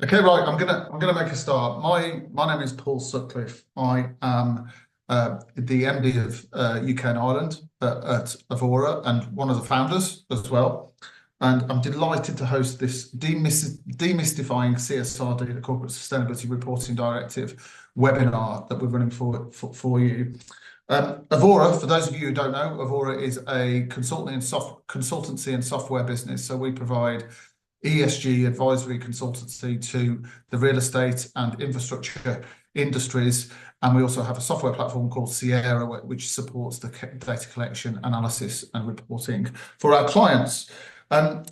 Okay, right. I'm gonna make a start. My name is Paul Sutcliffe. I am the MD of UK and Ireland at EVORA and one of the founders as well. And I'm delighted to host this Demystifying CSRD, the Corporate Sustainability Reporting Directive webinar that we're running for you. EVORA, for those of you who don't know, EVORA is a consultancy and software business. So we provide ESG advisory consultancy to the real estate and infrastructure industries. And we also have a software platform called Sierra, which supports the data collection, analysis and reporting for our clients. And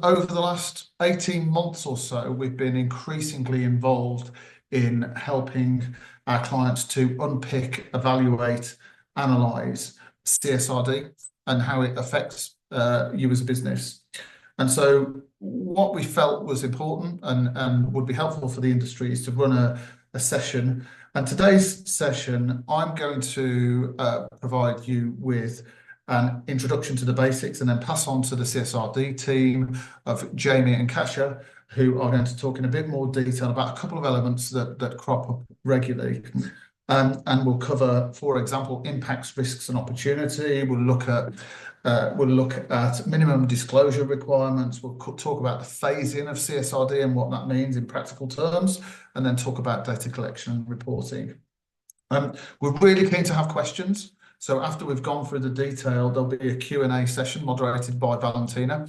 over the last 18 months or so, we've been increasingly involved in helping our clients to unpick, evaluate, analyse CSRD and how it affects you as a business. And so what we felt was important and would be helpful for the industry is to run a session. And today's session, I'm going to provide you with an introduction to the basics and then pass on to the CSRD team of Jamie and Kasia, who are going to talk in a bit more detail about a couple of elements that crop up regularly. And we'll cover, for example, impacts, risks and opportunity. We'll look at minimum disclosure requirements. We'll talk about the phasing of CSRD and what that means in practical terms, and then talk about data collection and reporting. We're really keen to have questions. So after we've gone through the detail, there'll be a Q&A session moderated by Valentina.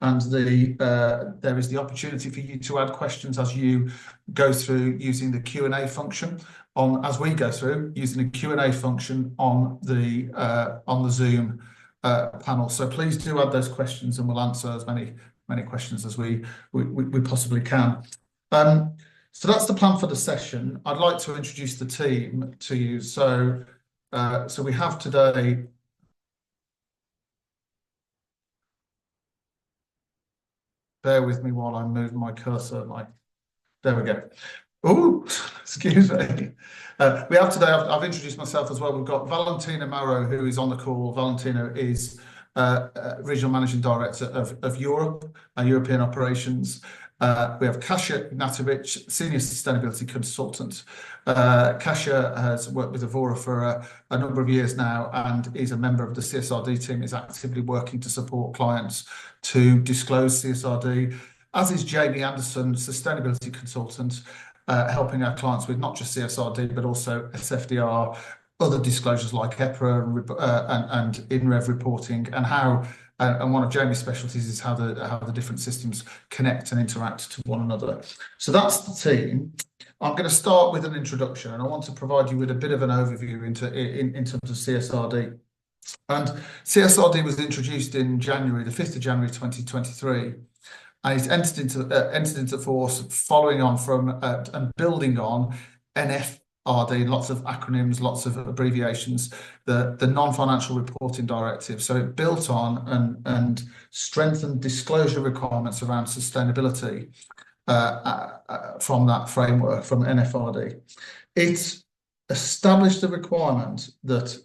And there is the opportunity for you to add questions as you go through using the Q&A function as we go through using the Q&A function on the Zoom panel. So please do add those questions and we'll answer as many questions as we possibly can. So that's the plan for the session. I'd like to introduce the team to you. So we have today. Bear with me while I move my cursor. There we go. Oh, excuse me. We have today, I've introduced myself as well. We've got Valentina Marrow, who is on the call. Valentina is Regional Managing Director of Europe, European Operations. We have Kasia Ignatovic, Senior Sustainability Consultant. Kasia has worked with EVORA for a number of years now and is a member of the CSRD team, is actively working to support clients to disclose CSRD, as is Jamie Anderson, Sustainability Consultant, helping our clients with not just CSRD, but also SFDR, other disclosures like EPRA and INREV reporting, and one of Jamie's specialties is how the different systems connect and interact to one another. So that's the team. I'm going to start with an introduction, and I want to provide you with a bit of an overview in terms of CSRD. And CSRD was introduced in January, the 5th of January 2023, and it's entered into force following on from and building on NFRD, lots of acronyms, lots of abbreviations, the non-financial reporting directive. So it built on and strengthened disclosure requirements around sustainability from that framework, from NFRD. It established a requirement that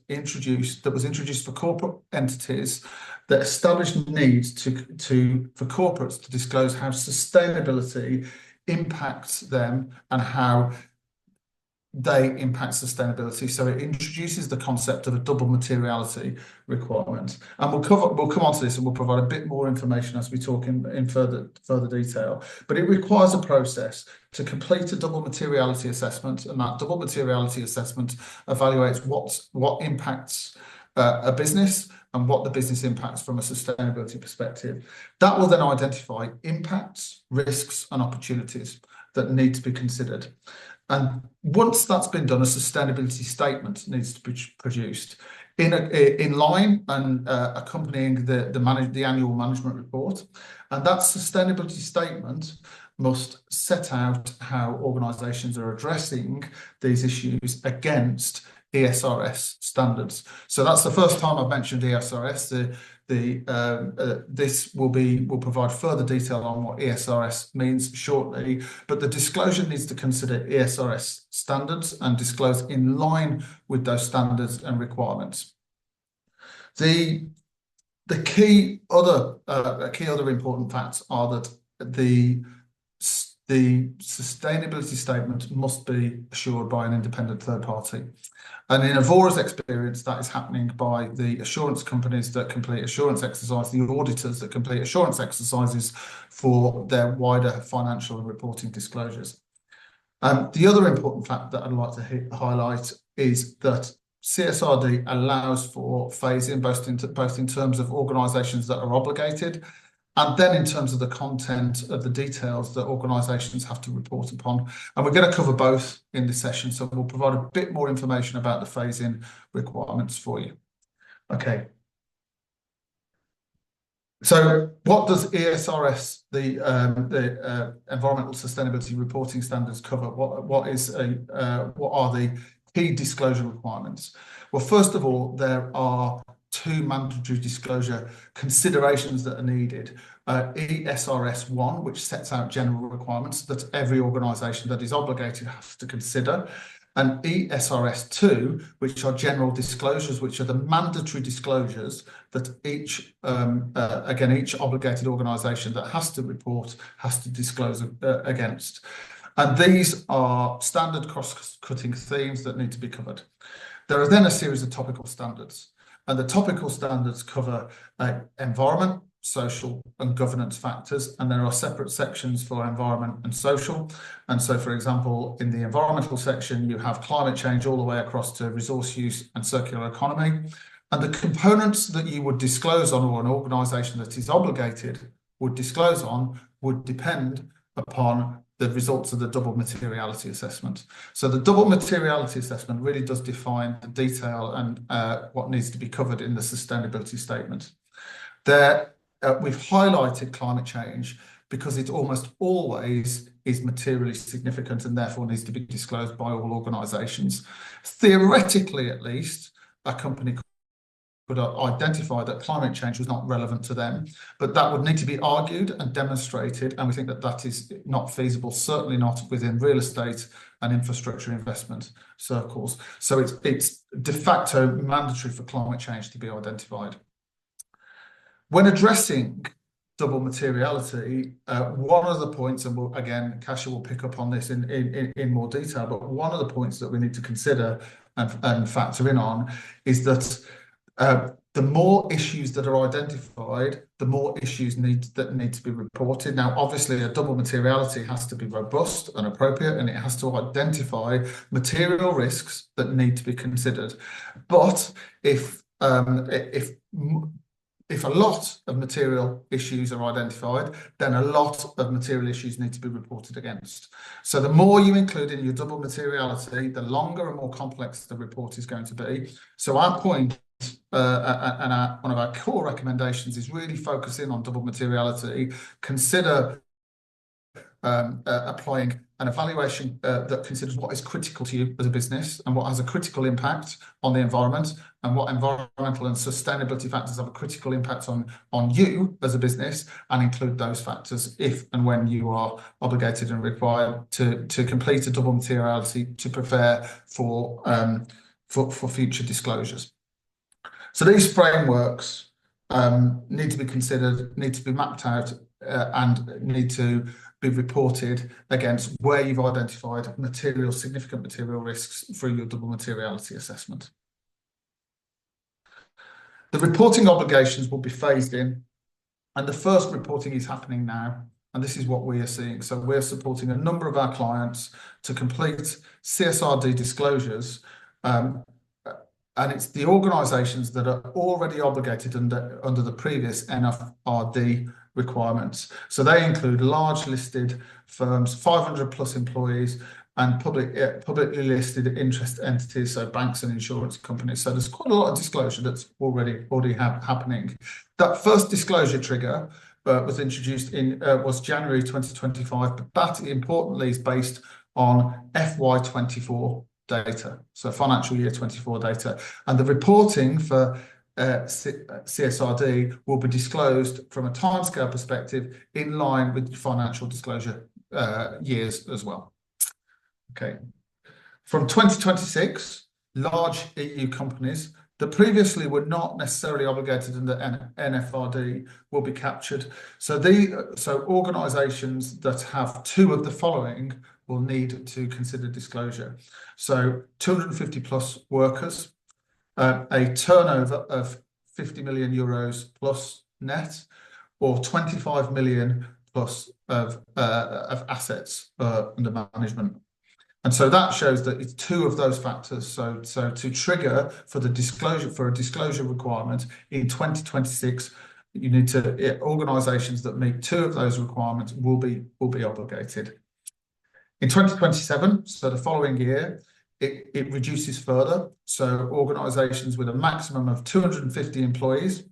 was introduced for corporate entities that established needs for corporates to disclose how sustainability impacts them and how they impact sustainability. So it introduces the concept of a double materiality requirement. And we'll come on to this and we'll provide a bit more information as we talk in further detail. But it requires a process to complete a double materiality assessment, and that double materiality assessment evaluates what impacts a business and what the business impacts from a sustainability perspective. That will then identify impacts, risks, and opportunities that need to be considered. And once that's been done, a sustainability statement needs to be produced in line and accompanying the annual management report. And that sustainability statement must set out how organisations are addressing these issues against ESRS standards. So that's the first time I've mentioned ESRS. This will provide further detail on what ESRS means shortly, but the disclosure needs to consider ESRS standards and disclose in line with those standards and requirements. The key other important facts are that the the sustainability statement must be assured by an independent third party. And in EVORA's experience, that is happening by the assurance companies that complete assurance exercises, the auditors that complete assurance exercises for their wider financial and reporting disclosures. The other important fact that I'd like to highlight is that CSRD allows for phasing both in terms of organisations that are obligated, and then in terms of the content of the details that organisations have to report upon. And we're going to cover both in this session, so we'll provide a bit more information about the phasing requirements for you. Okay. So what does ESRS, the Environmental Sustainability Reporting Standards, cover? What are the key disclosure requirements? Well, first of all, there are two mandatory disclosure considerations that are needed. ESRS 1, which sets out general requirements that every organisation that is obligated has to consider, and ESRS 2, which are general disclosures, which are the mandatory disclosures that each obligated organisation that has to report has to disclose against. And these are standard cross-cutting themes that need to be covered. There are then a series of topical standards, and the topical standards cover environment, social and governance factors, and there are separate sections for environment and social. And so, for example, in the environmental section, you have climate change all the way across to resource use and circular economy. And the components that you would disclose on, or an organisation that is obligated would disclose on, would depend upon the results of the double materiality assessment. So the double materiality assessment really does define the detail and what needs to be covered in the sustainability statement. We've highlighted climate change because it almost always is materially significant and therefore needs to be disclosed by all organisations. Theoretically, at least, a company could identify that climate change was not relevant to them, but that would need to be argued and demonstrated, and we think that that is not feasible, certainly not within real estate and infrastructure investment circles. So it's de facto mandatory for climate change to be identified. When addressing double materiality, one of the points, and again, Kasia will pick up on this in more detail, but one of the points that we need to consider and factor in on is that the more issues that are identified, the more issues that need to be reported. Now, obviously, a double materiality has to be robust and appropriate, and it has to identify material risks that need to be considered. But if a lot of material issues are identified, then a lot of material issues need to be reported against. So the more you include in your double materiality, the longer and more complex the report is going to be. So our point and one of our core recommendations is really focusing on double materiality. Consider applying an evaluation that considers what is critical to you as a business and what has a critical impact on the environment, and what environmental and sustainability factors have a critical impact on you as a business, and include those factors if and when you are obligated and required to complete a double materiality to prepare for future disclosures. So these frameworks need to be considered, need to be mapped out, and need to be reported against where you've identified significant material risks through your double materiality assessment. The reporting obligations will be phased in, and the first reporting is happening now, and this is what we are seeing. So we're supporting a number of our clients to complete CSRD disclosures, and it's the organisations that are already obligated under the previous NFRD requirements. So they include large listed firms, 500 plus employees, and publicly listed interest entities, so banks and insurance companies. So there's quite a lot of disclosure that's already happening. That first disclosure trigger was introduced was January 2025, but that importantly is based on FY24 data, so financial year 24 data, and the reporting for CSRD will be disclosed from a timescale perspective in line with financial disclosure years as well. Okay, from 2026, large EU companies that previously were not necessarily obligated under NFRD will be captured. So organisations that have two of the following will need to consider disclosure. So 250 plus workers, a turnover of 50 million euros plus net, or 25 million plus of assets under management. And so that shows that it's two of those factors. So to trigger for a disclosure requirement in 2026, you need to organisations that meet two of those requirements will be obligated. In 2027, so the following year, it reduces further. So organisations with a maximum of 250 employees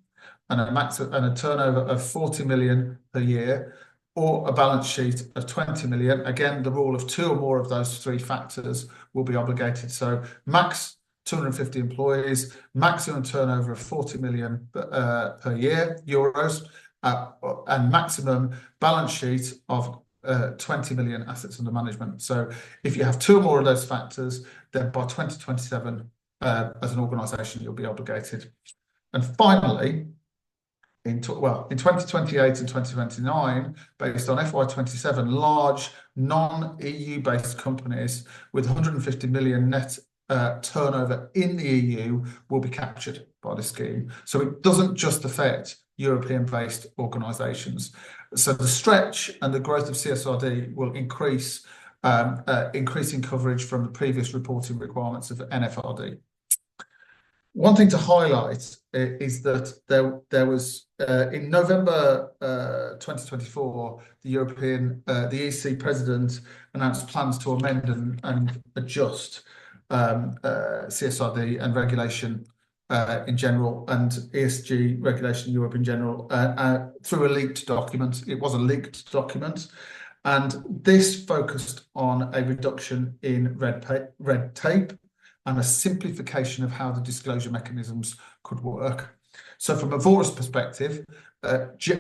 and a turnover of 40 million per year, or a balance sheet of 20 million. Again, the rule of two or more of those three factors will be obligated. So max 250 employees, maximum turnover of 40 million per year, euros, and maximum balance sheet of 20 million assets under management. So if you have two or more of those factors, then by 2027, as an organisation, you'll be obligated. And finally, in 2028 and 2029, based on FY27, large non-EU based companies with 150 million net turnover in the EU will be captured by the scheme. So it doesn't just affect European-based organisations. So the stretch and the growth of CSRD will increase, increasing coverage from the previous reporting requirements of NFRD. One thing to highlight is that there was in November 2024, the EC president announced plans to amend and adjust CSRD and regulation in general, and ESG regulation in Europe in general, through a leaked document. It was a leaked document, and this focused on a reduction in red tape and a simplification of how the disclosure mechanisms could work. So from EVORA's perspective,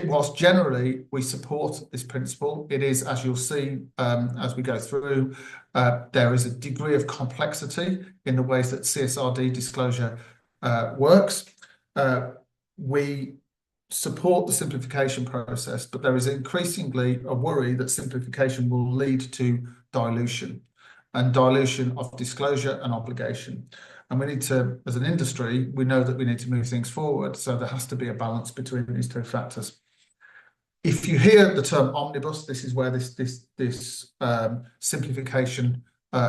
whilst generally we support this principle, it is, as you'll see as we go through, there is a degree of complexity in the ways that CSRD disclosure works. We support the simplification process, but there is increasingly a worry that simplification will lead to dilution of disclosure and obligation. And we need to, as an industry, we know that we need to move things forward. So there has to be a balance between these two factors. If you hear the term omnibus, this is where this simplification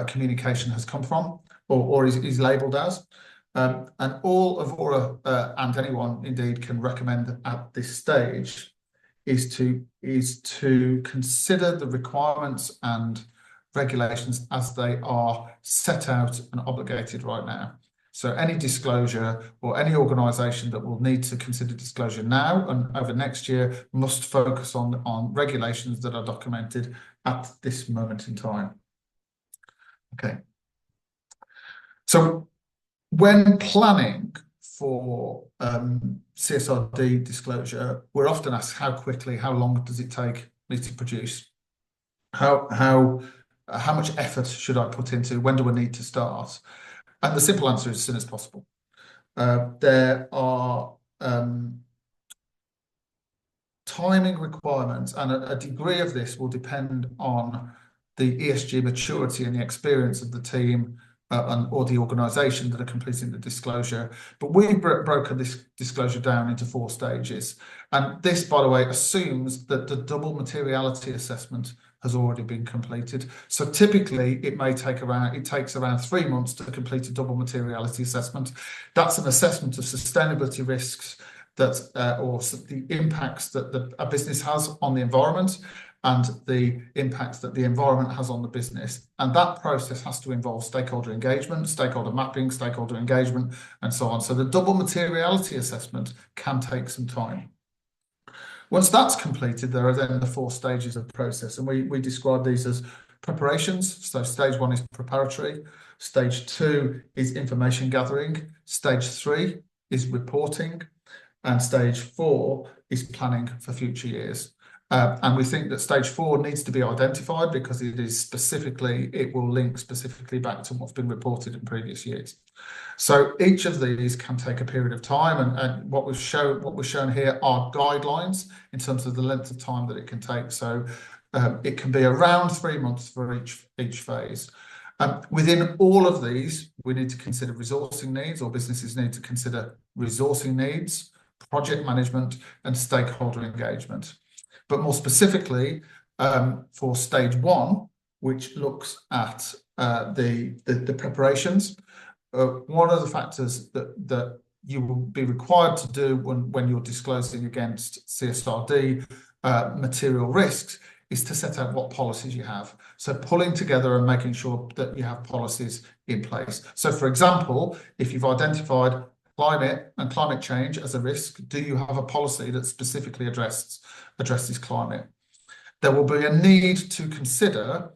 communication has come from, or is labelled as. And all EVORA and anyone indeed can recommend at this stage is to consider the requirements and regulations as they are set out and obligated right now. So any disclosure or any organisation that will need to consider disclosure now and over next year must focus on regulations that are documented at this moment in time. Okay. So when planning for CSRD disclosure, we're often asked how quickly, how long does it take me to produce? How much effort should I put into? When do I need to start? And the simple answer is as soon as possible. There are timing requirements, and a degree of this will depend on the ESG maturity and the experience of the team or the organisation that are completing the disclosure. But we've broken this disclosure down into 4 stages. And this, by the way, assumes that the double materiality assessment has already been completed. So typically it takes around 3 months to complete a double materiality assessment. That's an assessment of sustainability risks or the impacts that a business has on the environment and the impacts that the environment has on the business. And that process has to involve stakeholder engagement, stakeholder mapping, stakeholder engagement, and so on. So the double materiality assessment can take some time. Once that's completed, there are then the 4 stages of process, and we describe these as preparations. So stage 1 is preparatory, stage 2 is information gathering, stage 3 is reporting, and stage 4 is planning for future years. And we think that stage 4 needs to be identified because it will link specifically back to what's been reported in previous years. So each of these can take a period of time, and what we've shown here are guidelines in terms of the length of time that it can take. So it can be around 3 months for each phase. Within all of these, we need to consider resourcing needs, or businesses need to consider resourcing needs, project management, and stakeholder engagement. But more specifically, for stage 1, which looks at the preparations, one of the factors that you will be required to do when you're disclosing against CSRD material risks is to set out what policies you have. So pulling together and making sure that you have policies in place. So for example, if you've identified climate change as a risk, do you have a policy that specifically addresses climate? There will be a need to consider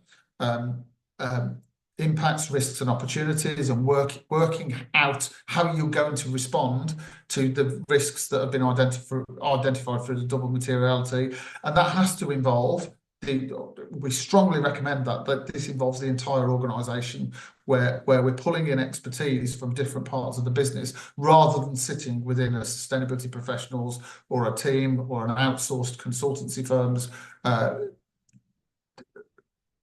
impacts, risks, and opportunities, and working out how you're going to respond to the risks that have been identified through the double materiality, and that has to involve we strongly recommend that this involves the entire organisation, where we're pulling in expertise from different parts of the business rather than sitting within a sustainability professionals or a team or an outsourced consultancy firm's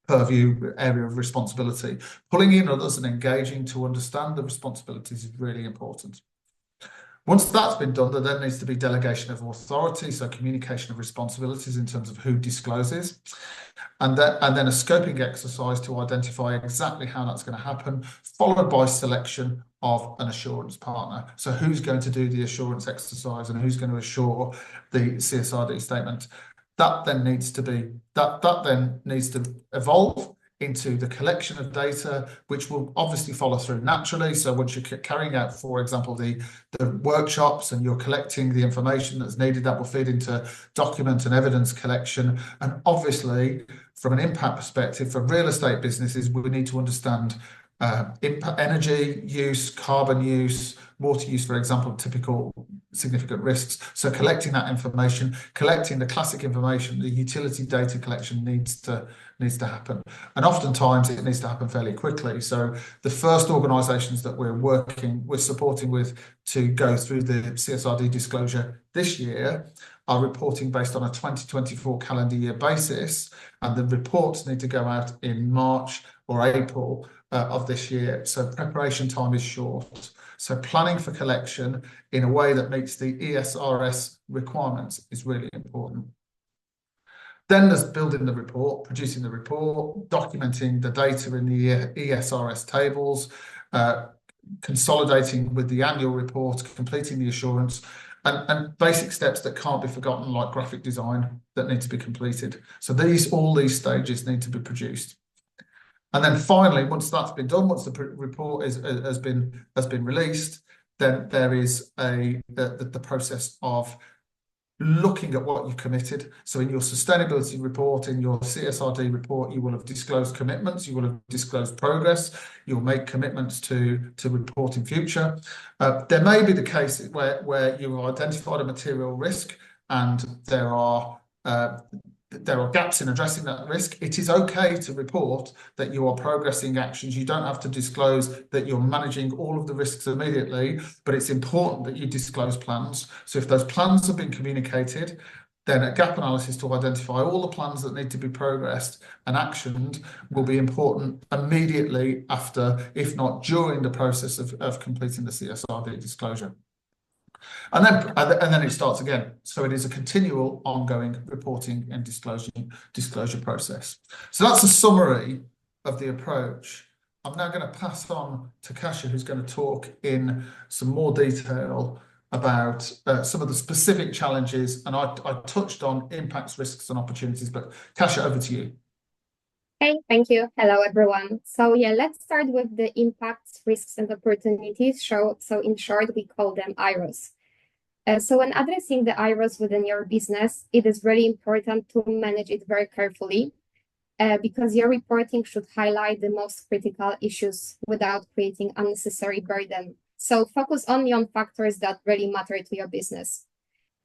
purview area of responsibility. Pulling in others and engaging to understand the responsibilities is really important. Once that's been done, there then needs to be delegation of authority, so communication of responsibilities in terms of who discloses, and then a scoping exercise to identify exactly how that's going to happen, followed by selection of an assurance partner. So who's going to do the assurance exercise and who's going to assure the CSRD statement? That then needs to evolve into the collection of data, which will obviously follow through naturally. So once you're carrying out, for example, the workshops and you're collecting the information that's needed, that will feed into document and evidence collection. And obviously, from an impact perspective, for real estate businesses, we need to understand energy use, carbon use, water use, for example, typical significant risks. So collecting that information, collecting the classic information, the utility data collection needs to happen. And oftentimes it needs to happen fairly quickly. So the first organisations that we're supporting with to go through the CSRD disclosure this year are reporting based on a 2024 calendar year basis, and the reports need to go out in March or April of this year. So preparation time is short. So planning for collection in a way that meets the ESRS requirements is really important. Then there's building the report, producing the report, documenting the data in the ESRS tables, consolidating with the annual report, completing the assurance, and basic steps that can't be forgotten, like graphic design, that need to be completed. So all these stages need to be produced. And then finally, once that's been done, once the report has been released, then there is the process of looking at what you've committed. So in your sustainability report, in your CSRD report, you will have disclosed commitments, you will have disclosed progress, you'll make commitments to report in future. There may be the case where you've identified a material risk and there are gaps in addressing that risk. It is okay to report that you are progressing actions. You don't have to disclose that you're managing all of the risks immediately, but it's important that you disclose plans. So if those plans have been communicated, then a gap analysis to identify all the plans that need to be progressed and actioned will be important immediately after, if not during the process of completing the CSRD disclosure. And then it starts again. So it is a continual, ongoing reporting and disclosure process. So that's a summary of the approach. I'm now going to pass on to Kasia, who's going to talk in some more detail about some of the specific challenges. And I touched on impacts, risks, and opportunities. But Kasia, over to you. Okay, thank you. Hello, everyone. So yeah, let's start with the impacts, risks, and opportunities. So in short, we call them IROs. So when addressing the IROs within your business, it is really important to manage it very carefully because your reporting should highlight the most critical issues without creating unnecessary burden. So focus only on factors that really matter to your business.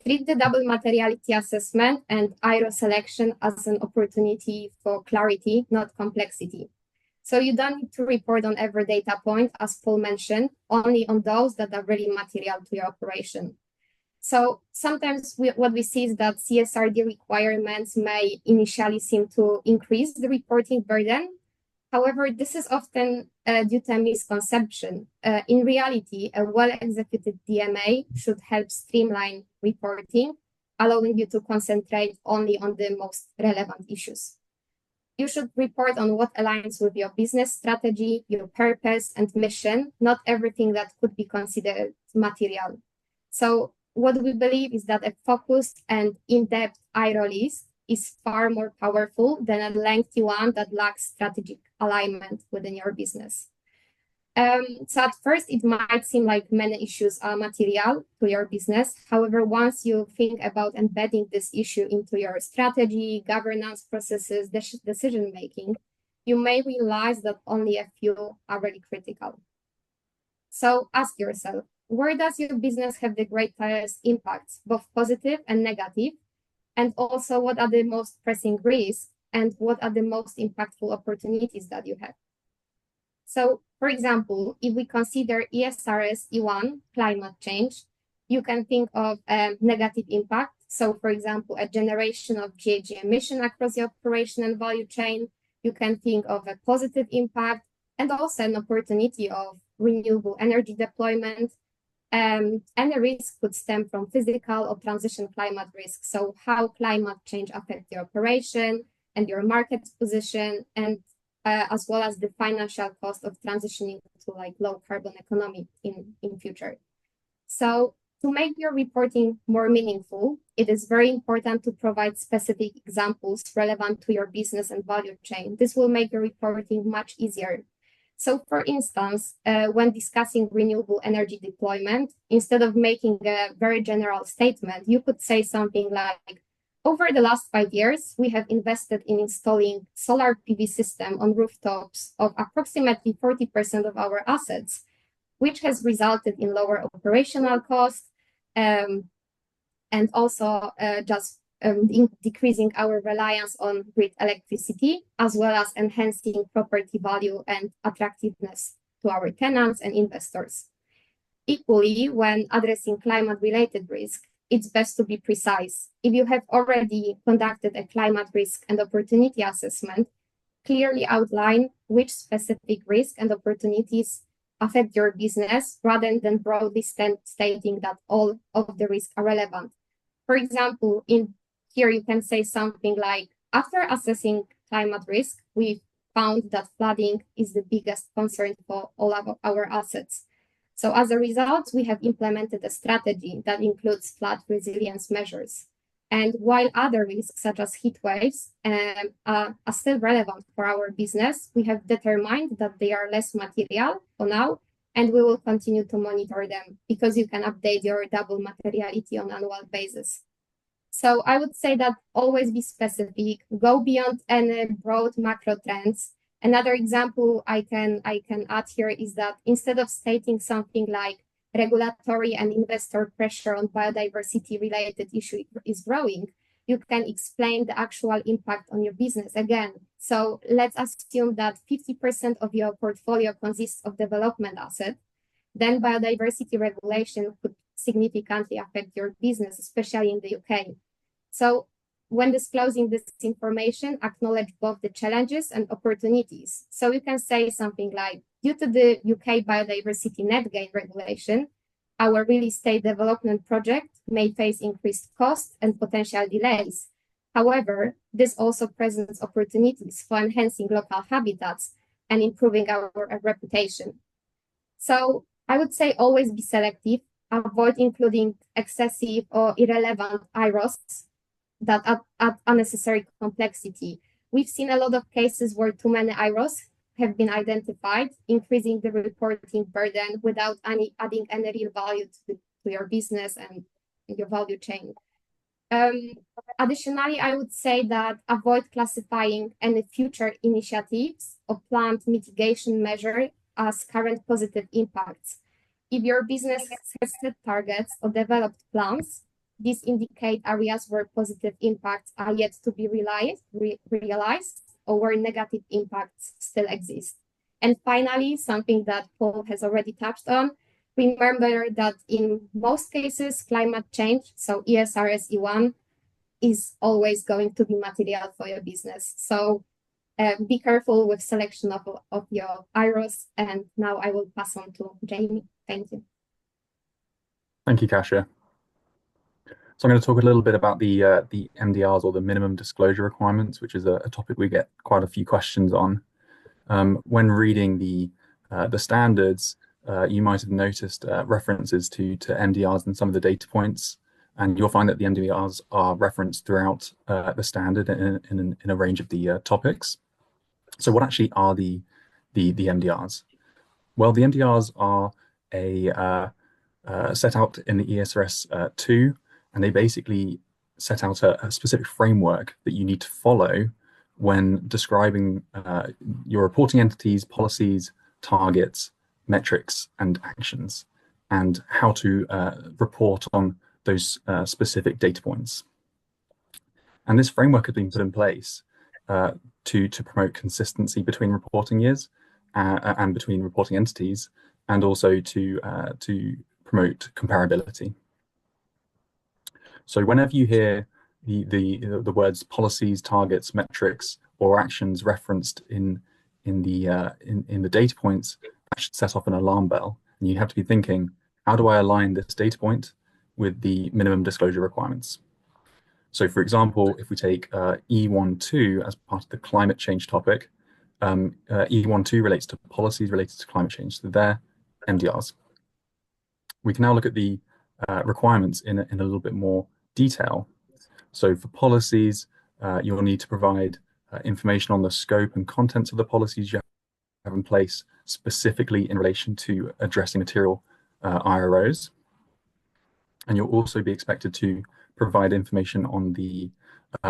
Treat the double materiality assessment and IRO selection as an opportunity for clarity, not complexity. So you don't need to report on every data point, as Paul mentioned, only on those that are really material to your operation. So sometimes what we see is that CSRD requirements may initially seem to increase the reporting burden. However, this is often due to a misconception. In reality, a well-executed DMA should help streamline reporting, allowing you to concentrate only on the most relevant issues. You should report on what aligns with your business strategy, your purpose, and mission, not everything that could be considered material. So what we believe is that a focused and in-depth IRO list is far more powerful than a lengthy one that lacks strategic alignment within your business. So at first, it might seem like many issues are material to your business. However, once you think about embedding this issue into your strategy, governance processes, decision-making, you may realize that only a few are really critical. So ask yourself, where does your business have the greatest impacts, both positive and negative? And also, what are the most pressing risks and what are the most impactful opportunities that you have? So, for example, if we consider ESRS E1, climate change, you can think of a negative impact. So, for example, a generation of GHG emission across the operation and value chain. You can think of a positive impact and also an opportunity of renewable energy deployment. And the risk could stem from physical or transition climate risk. So how climate change affects your operation and your market position, and as well as the financial cost of transitioning to like low carbon economy in future. So to make your reporting more meaningful, it is very important to provide specific examples relevant to your business and value chain. This will make your reporting much easier. So for instance, when discussing renewable energy deployment, instead of making a very general statement, you could say something like, over the last 5 years, we have invested in installing solar PV system on rooftops of approximately 40% of our assets, which has resulted in lower operational costs and also decreasing our reliance on grid electricity, as well as enhancing property value and attractiveness to our tenants and investors. Equally, when addressing climate-related risk, it's best to be precise. If you have already conducted a climate risk and opportunity assessment, clearly outline which specific risk and opportunities affect your business rather than broadly stating that all of the risks are relevant. For example, in here you can say something like, after assessing climate risk, we found that flooding is the biggest concern for all of our assets. So as a result, we have implemented a strategy that includes flood resilience measures. And while other risks, such as heat waves, are still relevant for our business, we have determined that they are less material for now, and we will continue to monitor them because you can update your double materiality on an annual basis. So I would say that always be specific, go beyond any broad macro trends. Another example I can add here is that instead of stating something like regulatory and investor pressure on biodiversity related issue is growing, you can explain the actual impact on your business again. So let's assume that 50% of your portfolio consists of development assets, then biodiversity regulation could significantly affect your business, especially in the UK. So when disclosing this information, acknowledge both the challenges and opportunities. So you can say something like, due to the UK biodiversity net gain regulation, our real estate development project may face increased costs and potential delays. However, this also presents opportunities for enhancing local habitats and improving our reputation. So I would say always be selective, avoid including excessive or irrelevant IROs that add unnecessary complexity. We've seen a lot of cases where too many IROs have been identified, increasing the reporting burden without adding any real value to your business and your value chain. Additionally, I would say that avoid classifying any future initiatives or planned mitigation measure as current positive impacts. If your business has set targets or developed plans, these indicate areas where positive impacts are yet to be realized or where negative impacts still exist. And finally, something that Paul has already touched on, remember that in most cases, climate change, so ESRS E1, is always going to be material for your business. So be careful with selection of your IROs. And now I will pass on to Jamie. Thank you. Thank you, Kasia. So I'm going to talk a little bit about the MDRs, or the minimum disclosure requirements, which is a topic we get quite a few questions on. When reading the standards, you might have noticed references to MDRs and some of the data points, and you'll find that the MDRs are referenced throughout the standard in a range of the topics. So what actually are the MDRs? Well, the MDRs are set out in the ESRS 2, and they basically set out a specific framework that you need to follow when describing your reporting entities, policies, targets, metrics, and actions, and how to report on those specific data points. And this framework has been put in place to promote consistency between reporting years and between reporting entities, and also to promote comparability. So whenever you hear the words policies, targets, metrics, or actions referenced in the data points, that should set off an alarm bell, and you have to be thinking, how do I align this data point with the minimum disclosure requirements? So, for example, if we take E12 as part of the climate change topic, E12 relates to policies related to climate change, so they're MDRs. We can now look at the requirements in a little bit more detail. So for policies, you'll need to provide information on the scope and contents of the policies you have in place, specifically in relation to addressing material IROs. And you'll also be expected to provide information on the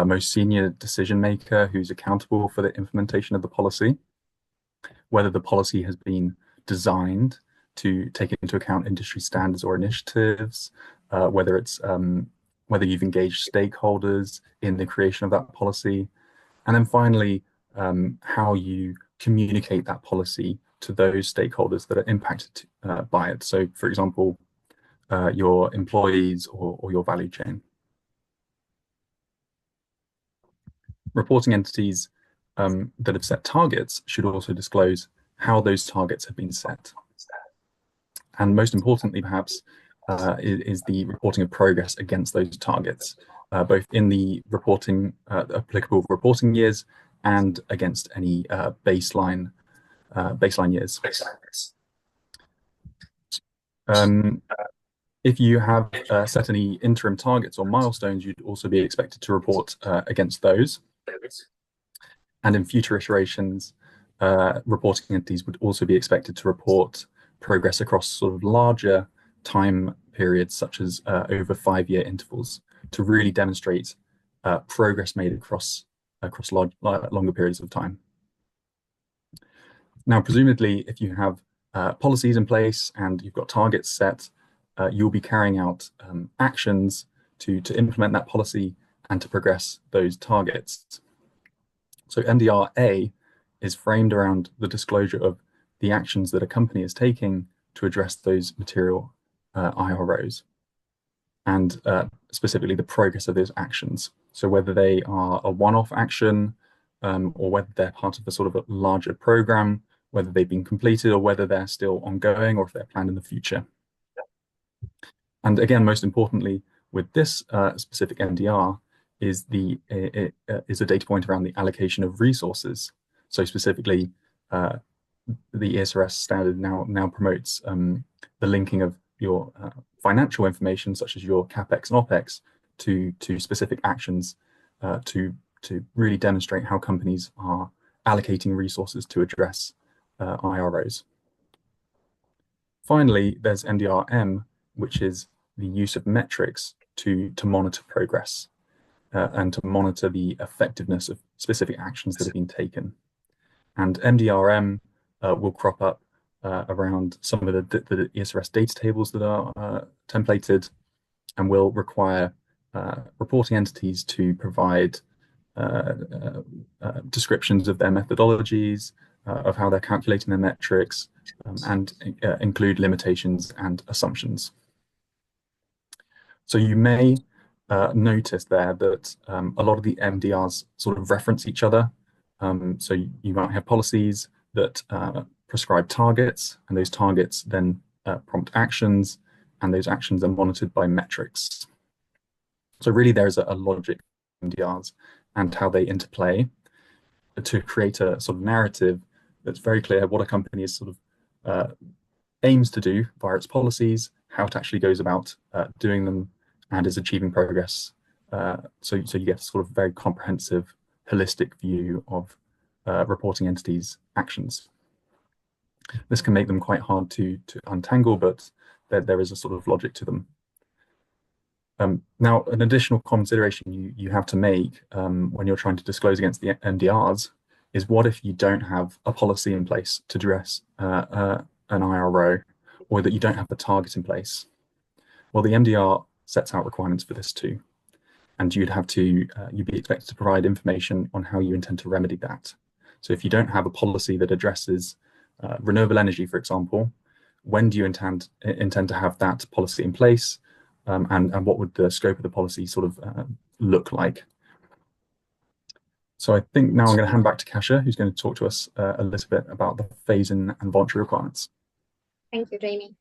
most senior decision maker who's accountable for the implementation of the policy, whether the policy has been designed to take into account industry standards or initiatives, whether you've engaged stakeholders in the creation of that policy, and then finally, how you communicate that policy to those stakeholders that are impacted by it. So, for example, your employees or your value chain. Reporting entities that have set targets should also disclose how those targets have been set. And most importantly, perhaps, is the reporting of progress against those targets, both in the applicable reporting years and against any baseline years. If you have set any interim targets or milestones, you'd also be expected to report against those. And in future iterations, reporting entities would also be expected to report progress across sort of larger time periods, such as over 5-year intervals, to really demonstrate progress made across longer periods of time. Now, presumably, if you have policies in place and you've got targets set, you'll be carrying out actions to implement that policy and to progress those targets. So MDR-A is framed around the disclosure of the actions that a company is taking to address those material IROs, and specifically the progress of those actions. So whether they are a one-off action or whether they're part of a sort of a larger program, whether they've been completed or whether they're still ongoing or if they're planned in the future. And again, most importantly, with this specific MDR is a data point around the allocation of resources. So specifically, the ESRS standard now promotes the linking of your financial information, such as your CapEx and OpEx, to specific actions to really demonstrate how companies are allocating resources to address IROs. Finally, there's MDR-M, which is the use of metrics to monitor progress and to monitor the effectiveness of specific actions that have been taken. And MDR-M will crop up around some of the ESRS data tables that are templated, and will require reporting entities to provide descriptions of their methodologies, of how they're calculating their metrics, and include limitations and assumptions. So you may notice there that a lot of the MDRs sort of reference each other. So you might have policies that prescribe targets, and those targets then prompt actions, and those actions are monitored by metrics. So really there's a logic in MDRs and how they interplay to create a sort of narrative that's very clear what a company is sort of aims to do via its policies, how it actually goes about doing them, and is achieving progress. So you get a sort of very comprehensive, holistic view of reporting entities' actions. This can make them quite hard to untangle, but there is a sort of logic to them. Now, an additional consideration you have to make when you're trying to disclose against the MDRs is what if you don't have a policy in place to address an IRO, or that you don't have the target in place? Well, the MDR sets out requirements for this too, and you'd be expected to provide information on how you intend to remedy that. So if you don't have a policy that addresses renewable energy, for example, when do you intend to have that policy in place? And what would the scope of the policy sort of look like? So I think now I'm going to hand back to Kasia, who's going to talk to us a little bit about the phase-in and voluntary requirements. Thank you, Jamie.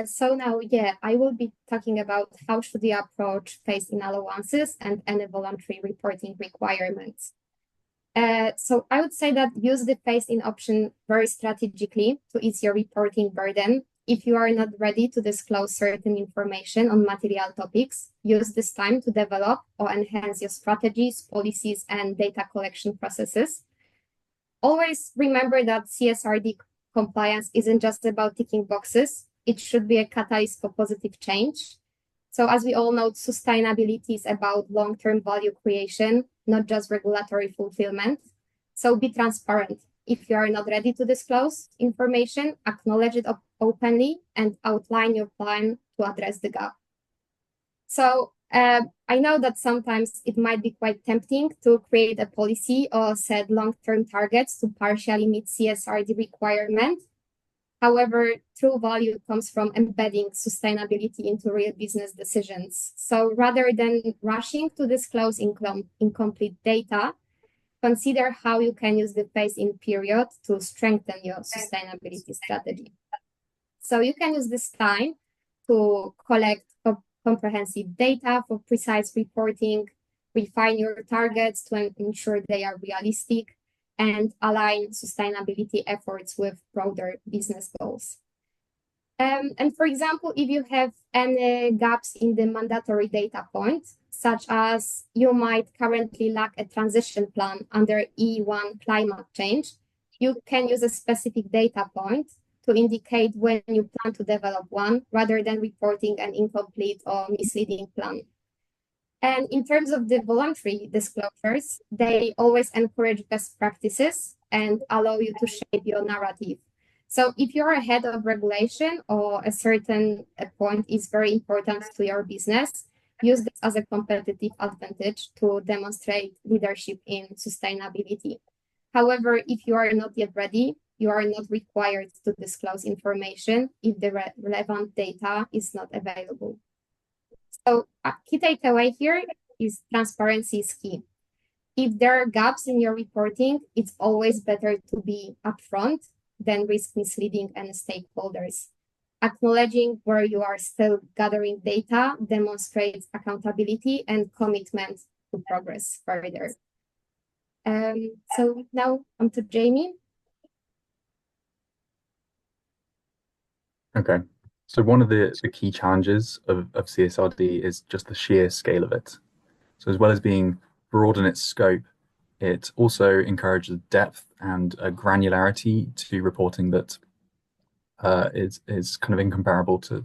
So now, I will be talking about how should we approach phase-in allowances and any voluntary reporting requirements. So I would say that use the phase-in option very strategically to ease your reporting burden. If you are not ready to disclose certain information on material topics, use this time to develop or enhance your strategies, policies, and data collection processes. Always remember that CSRD compliance isn't just about ticking boxes. It should be a catalyst for positive change. So as we all know, sustainability is about long-term value creation, not just regulatory fulfillment. So be transparent. If you are not ready to disclose information, acknowledge it openly and outline your plan to address the gap. So I know that sometimes it might be quite tempting to create a policy or set long-term targets to partially meet CSRD requirement. However, true value comes from embedding sustainability into real business decisions. So rather than rushing to disclose incomplete data, consider how you can use the phase-in period to strengthen your sustainability strategy. So you can use this time to collect comprehensive data for precise reporting, refine your targets to ensure they are realistic, and align sustainability efforts with broader business goals. And for example, if you have any gaps in the mandatory data point, such as you might currently lack a transition plan under E1 climate change, you can use a specific data point to indicate when you plan to develop one, rather than reporting an incomplete or misleading plan. And in terms of the voluntary disclosures, they always encourage best practices and allow you to shape your narrative. So if you're ahead of regulation or a certain point is very important to your business, use this as a competitive advantage to demonstrate leadership in sustainability. However, if you are not yet ready, you are not required to disclose information if the relevant data is not available. So a key takeaway here is transparency is key. If there are gaps in your reporting, it's always better to be upfront than risk misleading any stakeholders. Acknowledging where you are still gathering data demonstrates accountability and commitment to progress further. So now on to Jamie. Okay. So one of the key challenges of CSRD is just the sheer scale of it. So as well as being broad in its scope, it also encourages depth and granularity to reporting that is kind of incomparable to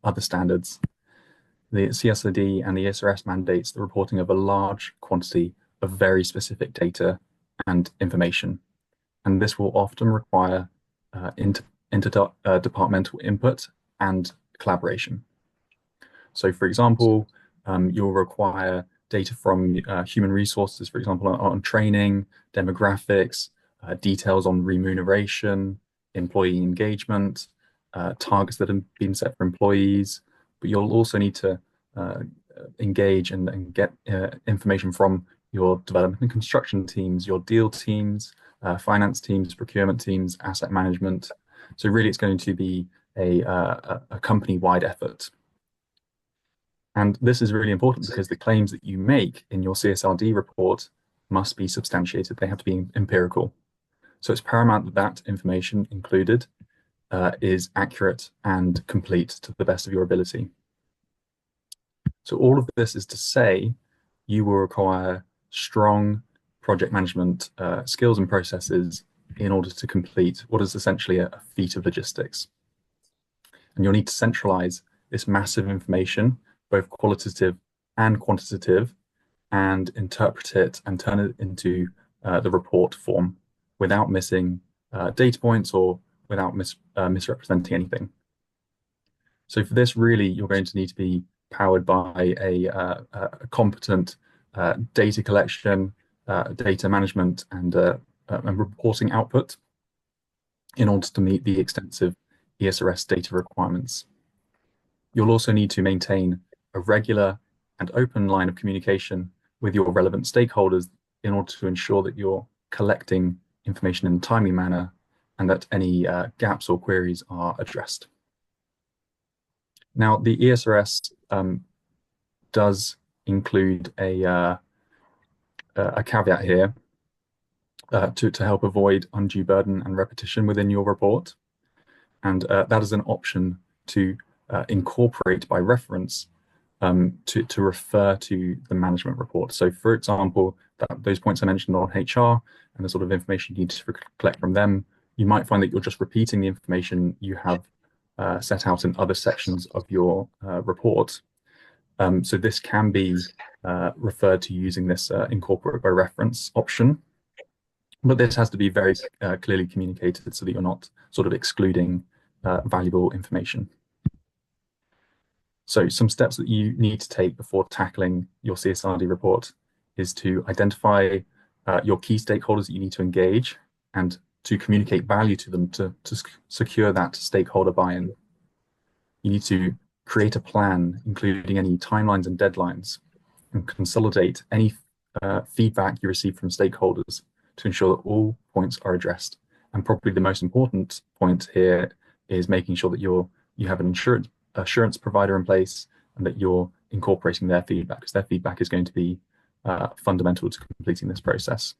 other standards. The CSRD and the ESRS mandates the reporting of a large quantity of very specific data and information. And this will often require interdepartmental input and collaboration. So for example, you'll require data from human resources, for example, on training, demographics, details on remuneration, employee engagement, targets that have been set for employees, but you'll also need to engage and get information from your development and construction teams, your deal teams, finance teams, procurement teams, asset management. So really it's going to be a company-wide effort. And this is really important because the claims that you make in your CSRD report must be substantiated. They have to be empirical. So it's paramount that that information included is accurate and complete to the best of your ability. So all of this is to say you will require strong project management skills and processes in order to complete what is essentially a feat of logistics. And you'll need to centralize this massive information, both qualitative and quantitative, and interpret it and turn it into the report form without missing data points or without misrepresenting anything. So for this, really, you're going to need to be powered by a competent data collection, data management, and reporting output in order to meet the extensive ESRS data requirements. You'll also need to maintain a regular and open line of communication with your relevant stakeholders in order to ensure that you're collecting information in a timely manner and that any gaps or queries are addressed. Now, the ESRS does include a caveat here to help avoid undue burden and repetition within your report. And that is an option to incorporate by reference to refer to the management report. So for example, those points I mentioned on HR and the sort of information you need to collect from them, you might find that you're just repeating the information you have set out in other sections of your report. So this can be referred to using this incorporate by reference option, but this has to be very clearly communicated so that you're not sort of excluding valuable information. So some steps that you need to take before tackling your CSRD report is to identify your key stakeholders that you need to engage and to communicate value to them to secure that stakeholder buy-in. You need to create a plan, including any timelines and deadlines, and consolidate any feedback you receive from stakeholders to ensure that all points are addressed. And probably the most important point here is making sure that you have an assurance provider in place and that you're incorporating their feedback, because their feedback is going to be fundamental to completing this process.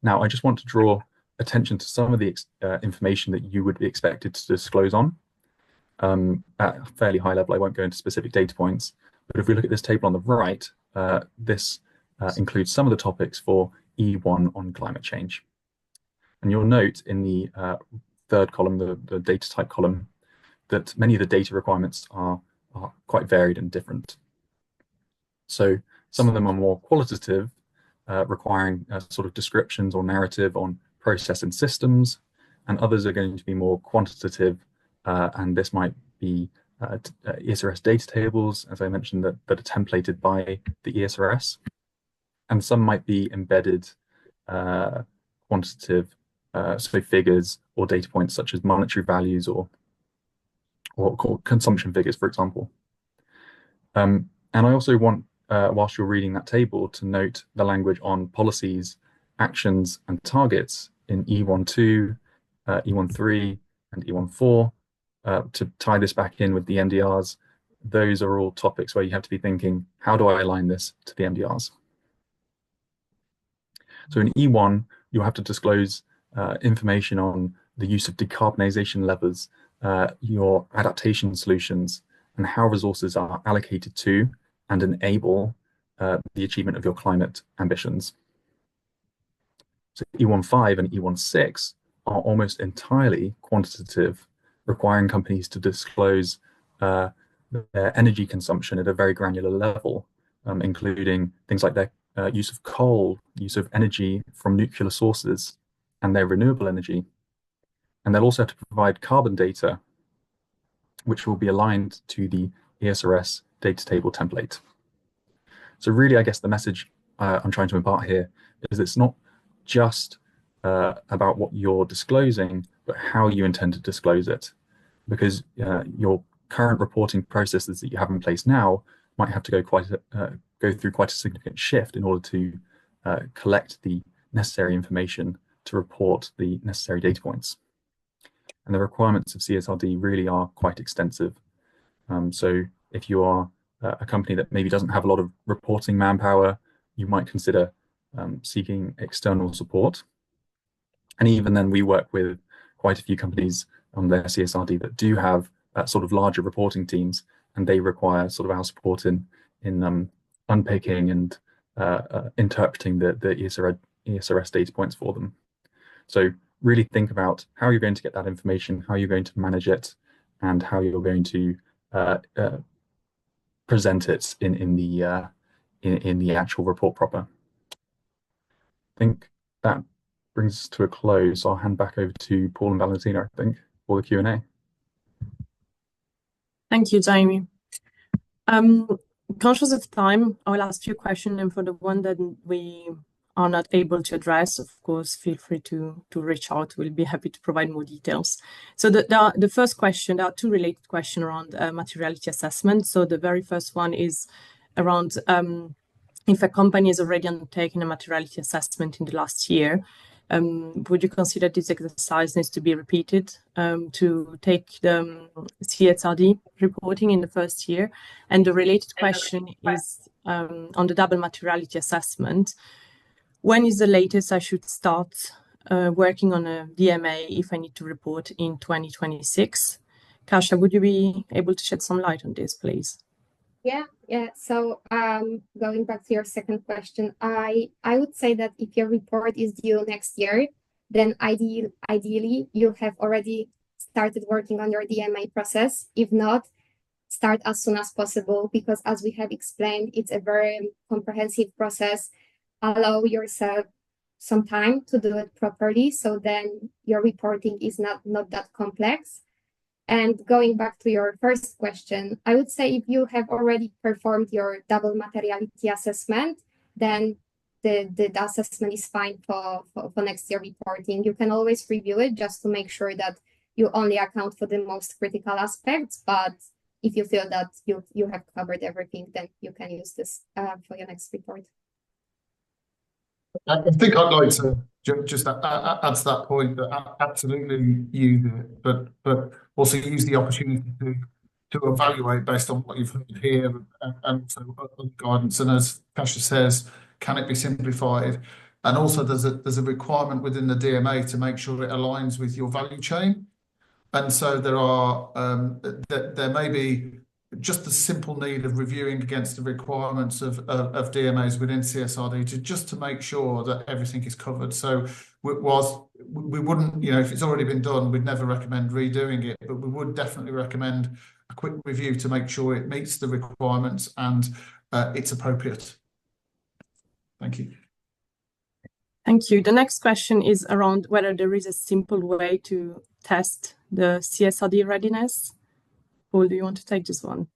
Now, I just want to draw attention to some of the information that you would be expected to disclose on. At a fairly high level, I won't go into specific data points, but if we look at this table on the right, this includes some of the topics for E1 on climate change. And you'll note in the third column, the data type column, that many of the data requirements are quite varied and different. So some of them are more qualitative, requiring sort of descriptions or narrative on process and systems, and others are going to be more quantitative, and this might be ESRS data tables, as I mentioned, that are templated by the ESRS, and some might be embedded quantitative, so figures or data points such as monetary values or consumption figures, for example. And I also want, whilst you're reading that table, to note the language on policies, actions, and targets in E12, E13, and E14. To tie this back in with the MDRs, those are all topics where you have to be thinking, how do I align this to the MDRs? So in E1, you'll have to disclose information on the use of decarbonization levers, your adaptation solutions, and how resources are allocated to and enable the achievement of your climate ambitions. So E15 and E16 are almost entirely quantitative, requiring companies to disclose their energy consumption at a very granular level, including things like their use of coal, use of energy from nuclear sources, and their renewable energy. And they'll also have to provide carbon data which will be aligned to the ESRS data table template. So really, I guess the message I'm trying to impart here is it's not just about what you're disclosing, but how you intend to disclose it. Because your current reporting processes that you have in place now might have to go through quite a significant shift in order to collect the necessary information to report the necessary data points. And the requirements of CSRD really are quite extensive. So if you are a company that maybe doesn't have a lot of reporting manpower, you might consider seeking external support. And even then, we work with quite a few companies on their CSRD that do have sort of larger reporting teams, and they require sort of our support in unpicking and interpreting the ESRS data points for them. So really think about how you're going to get that information, how you're going to manage it, and how you're going to present it in the actual report proper. I think that brings us to a close. So I'll hand back over to Paul and Valentina, I think, for the Q&A. Thank you, Jamie. Conscious of time, I will ask you a question, and for the one that we are not able to address, of course, feel free to reach out. We'll be happy to provide more details. So the first question, there are two related questions around materiality assessment. So the very first one is around if a company has already undertaken a materiality assessment in the last year, would you consider this exercise needs to be repeated to take the CSRD reporting in the first year? And the related question is on the double materiality assessment. When is the latest I should start working on a DMA if I need to report in 2026? Kasia, would you be able to shed some light on this, please? Yeah. So going back to your second question, I would say that if your report is due next year, then ideally you have already started working on your DMA process. If not, start as soon as possible, because as we have explained, it's a very comprehensive process. Allow yourself some time to do it properly, so then your reporting is not that complex. And going back to your first question, I would say if you have already performed your double materiality assessment, then the assessment is fine for next year reporting. You can always review it just to make sure that you only account for the most critical aspects. But if you feel that you have covered everything, then you can use this for your next report. I think I'd like to just add to that point that absolutely use it, but also use the opportunity to evaluate based on what you've heard here and also other guidance. And as Kasia says, can it be simplified? And also there's a requirement within the DMA to make sure it aligns with your value chain. And so there may be just the simple need of reviewing against the requirements of DMAs within CSRD to make sure that everything is covered. So we wouldn't, if it's already been done, we'd never recommend redoing it, but we would definitely recommend a quick review to make sure it meets the requirements and it's appropriate. Thank you. Thank you. The next question is around whether there is a simple way to test the CSRD readiness. Paul, do you want to take this one?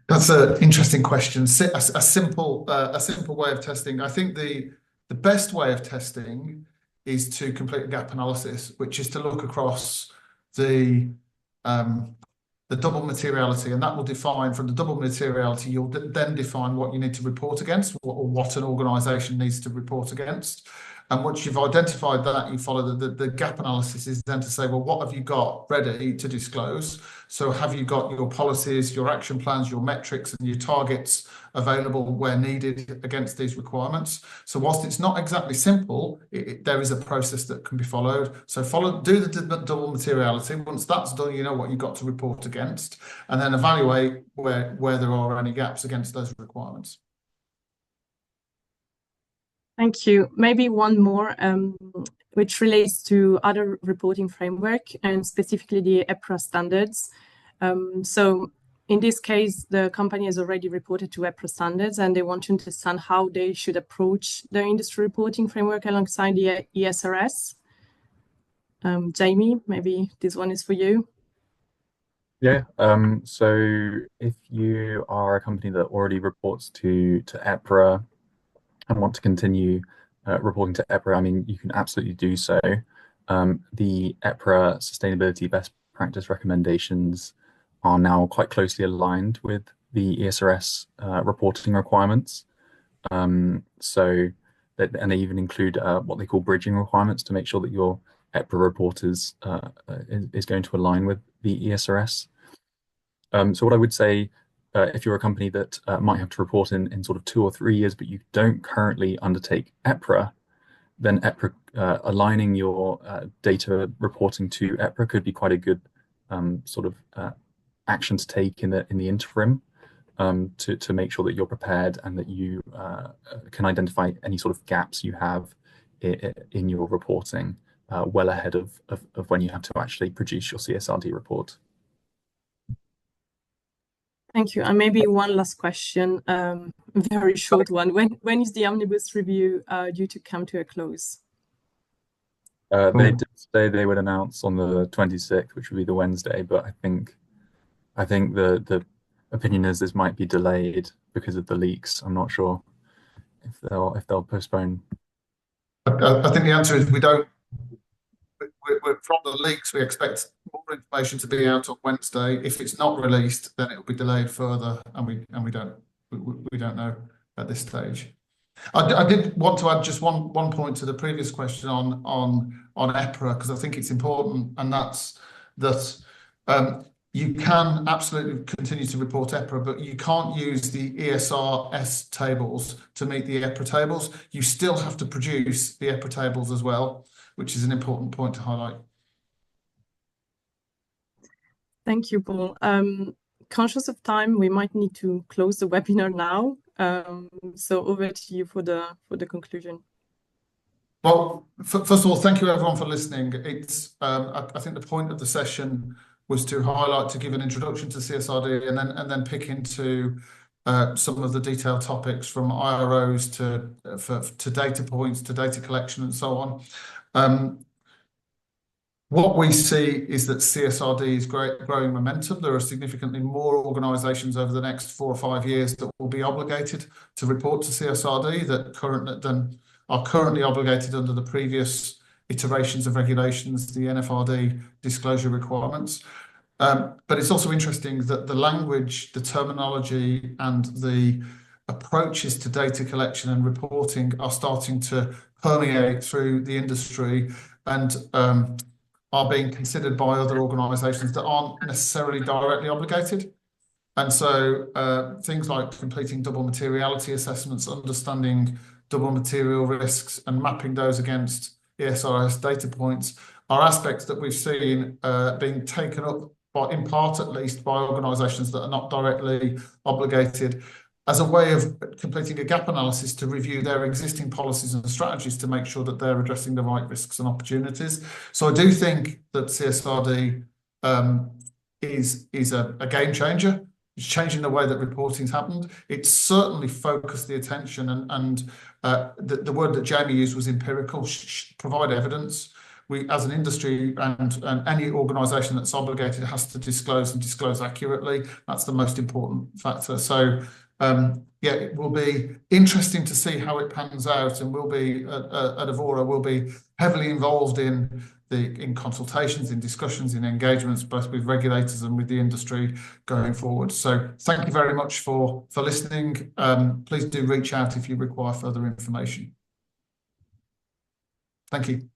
That's an interesting question. A simple way of testing. I think the best way of testing is to complete a gap analysis, which is to look across the double materiality, and that will define from the double materiality. You'll then define what you need to report against, or what an organisation needs to report against. And once you've identified that, you follow the gap analysis is then to say, well, what have you got ready to disclose? So have you got your policies, your action plans, your metrics and your targets available where needed against these requirements? So whilst it's not exactly simple, there is a process that can be followed. So do the double materiality. Once that's done, you know what you've got to report against, and then evaluate where there are any gaps against those requirements. Thank you. Maybe one more, which relates to other reporting framework and specifically the EPRA standards. So in this case, the company has already reported to EPRA standards, and they want to understand how they should approach the industry reporting framework alongside the ESRS. Jamie, maybe this one is for you. Yeah. So if you are a company that already reports to EPRA and want to continue reporting to EPRA, I mean, you can absolutely do so. The EPRA sustainability best practice recommendations are now quite closely aligned with the ESRS reporting requirements. And they even include what they call bridging requirements to make sure that your EPRA report is going to align with the ESRS. So what I would say, if you're a company that might have to report in sort of 2 or 3 years, but you don't currently undertake EPRA, then EPRA aligning your data reporting to EPRA could be quite a good sort of action to take in the interim. To make sure that you're prepared and that you can identify any sort of gaps you have in your reporting well ahead of when you have to actually produce your CSRD report. Thank you. And maybe one last question, very short one. When is the omnibus review due to come to a close? They did say they would announce on the 26th, which would be the Wednesday, but I think the opinion is this might be delayed because of the leaks. I'm not sure if they'll postpone. I think the answer is we don't. From the leaks, we expect more information to be out on Wednesday. If it's not released, then it will be delayed further, and we don't know at this stage. I did want to add just one point to the previous question on EPRA, because I think it's important, and that's that you can absolutely continue to report EPRA, but you can't use the ESRS tables to meet the EPRA tables. You still have to produce the EPRA tables as well, which is an important point to highlight. Thank you, Paul. Conscious of time, we might need to close the webinar now. So over to you for the conclusion. Well, first of all, thank you everyone for listening. It's I think the point of the session was to highlight, to give an introduction to CSRD, and then pick into some of the detailed topics from IROs to data points to data collection and so on. What we see is that CSRD is growing momentum. There are significantly more organisations over the next 4 or 5 years that will be obligated to report to CSRD than are currently obligated under the previous iterations of regulations, the NFRD disclosure requirements. But it's also interesting that the language, the terminology, and the approaches to data collection and reporting are starting to permeate through the industry and are being considered by other organisations that aren't necessarily directly obligated. And so things like completing double materiality assessments, understanding double material risks, and mapping those against ESRS data points are aspects that we've seen being taken up, in part at least, by organisations that are not directly obligated, as a way of completing a gap analysis to review their existing policies and strategies to make sure that they're addressing the right risks and opportunities. So I do think that CSRD is a game changer. It's changing the way that reporting's happened. It's certainly focused the attention, and the word that Jamie used was empirical, provide evidence. We, as an industry, and any organisation that's obligated has to disclose and disclose accurately. That's the most important factor. So yeah, it will be interesting to see how it pans out, and we'll be at EVORA, we'll be heavily involved in consultations, in discussions, in engagements, both with regulators and with the industry going forward. So thank you very much for listening. Please do reach out if you require further information. Thank you.